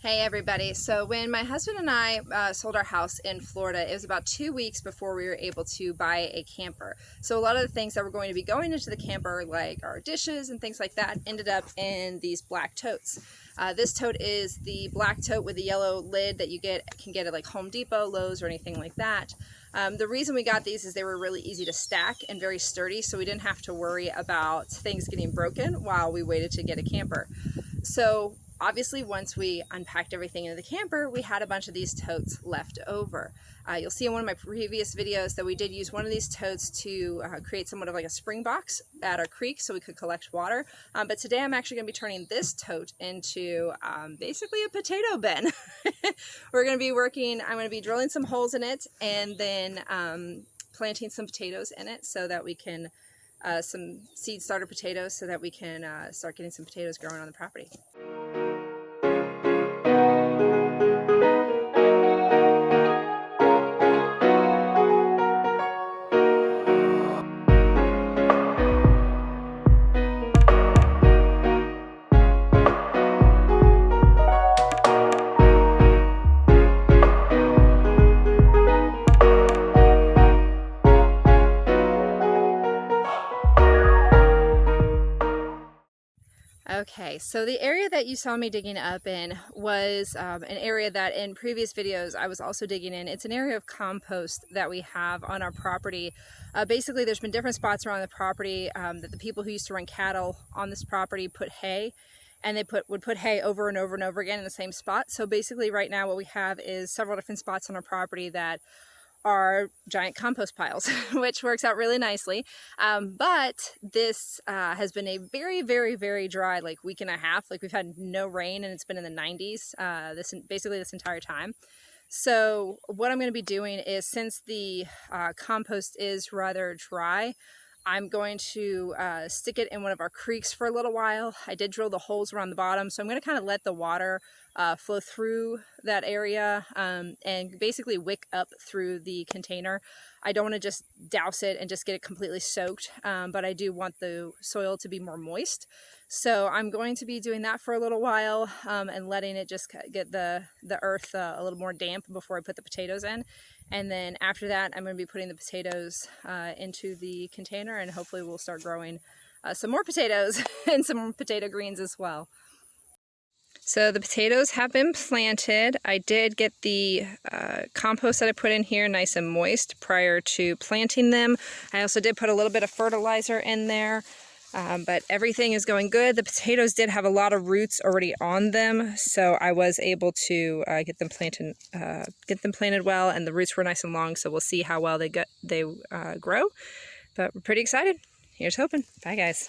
Hey everybody, so when my husband and I sold our house in Florida, it was about 2 weeks before we were able to buy a camper. So a lot of the things that were going to be going into the camper, like our dishes and things like that, ended up in these black totes. This tote is the black tote with the yellow lid that you can get at like Home Depot, Lowe's, or anything like that. The reason we got these is they were really easy to stack and very sturdy, so we didn't have to worry about things getting broken while we waited to get a camper. So obviously, once we unpacked everything into the camper, we had a bunch of these totes left over. You'll see in one of my previous videos that we did use one of these totes to create somewhat of like a spring box at our creek so we could collect water. But today I'm actually going to be turning this tote into basically a potato bin. I'm going to be drilling some holes in it and then planting some potatoes in it so that we can some seed starter potatoes so that we can start getting some potatoes growing on the property. Okay, so the area that you saw me digging up in was an area that in previous videos I was also digging in. It's an area of compost that we have on our property. Basically, there's been different spots around the property that the people who used to run cattle on this property put hay, and they would put hay over and over and over again in the same spot. So basically right now what we have is several different spots on our property that are giant compost piles, which works out really nicely. But this has been a very, very, very dry week and a half. We've had no rain and it's been in the 90s basically this entire time. So what I'm going to be doing is, since the compost is rather dry, I'm going to stick it in one of our creeks for a little while. I did drill the holes around the bottom, so I'm going to kind of let the water flow through that area and basically wick up through the container. I don't want to just douse it and just get it completely soaked, but I do want the soil to be more moist. So I'm going to be doing that for a little while and letting it just get the earth a little more damp before I put the potatoes in. And then after that, I'm going to be putting the potatoes into the container, and hopefully we'll start growing some more potatoes and some potato greens as well. So the potatoes have been planted. I did get the compost that I put in here nice and moist prior to planting them. I also did put a little bit of fertilizer in there. But everything is going good. The potatoes did have a lot of roots already on them, so I was able to get them planted well, and the roots were nice and long. So we'll see how well they grow. But we're pretty excited. Here's hoping. Bye, guys.